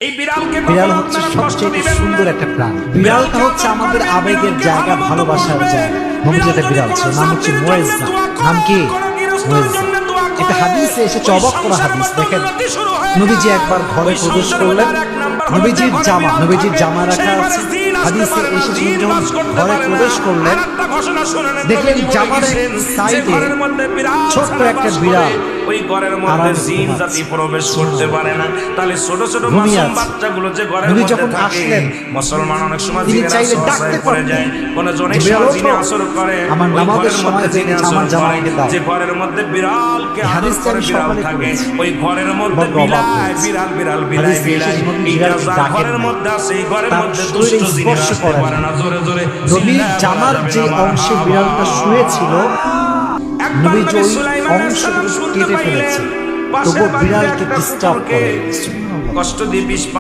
বিড়াল হচ্ছে সবচেয়ে সুন্দর একটা প্রাণী। বিড়ালটা হচ্ছে আমাদের আবেগের জায়গা, ভালোবাসার জায়গা। নবীজি একটা বিড়াল ছিল, নাম হচ্ছে মুয়াজ্জা। নাম কি? মুয়াজ্জা। এটা হাদিসে এসেছে, অবাক করা হাদিস। দেখেন, নবীজি একবার ঘরে প্রবেশ করলেন, নবীজির জামা রাখা আছে। হাদিসে এসেছে, যখন ঘরে প্রবেশ করলেন দেখলেন জামার সাইডে ছোট্ট একটা বিড়াল ওই ঘরের মধ্যে জিন জাতি প্রবেশ করতে পারে না। তাহলে ছোট ছোট মাসুম বাচ্চাগুলো যে ঘরের মধ্যে থাকে, মুসলমান অনেক সময় জিনের আসরে পড়ে যায়। কোন অনেক সময় জিনে আসর করে, আমার নামাজের সময় জিনে আসর করে, যে ঘরের মধ্যে বিড়ালকে আদর করে বিড়াল থাকে, ওই ঘরের মধ্যে বিড়াল ঘরের মধ্যে আছে, এই ঘরের মধ্যে দুষ্ট জিনিস আসতে পারে না। জোরে জোরে নবীর জামার যে অংশে বিড়ালটা শুয়েছিল, নবীজি ওই অংশটুকু কেটে ফেলেছে, তবু বিড়ালকে ডিস্টার্ব করে। কষ্ট দিয়ে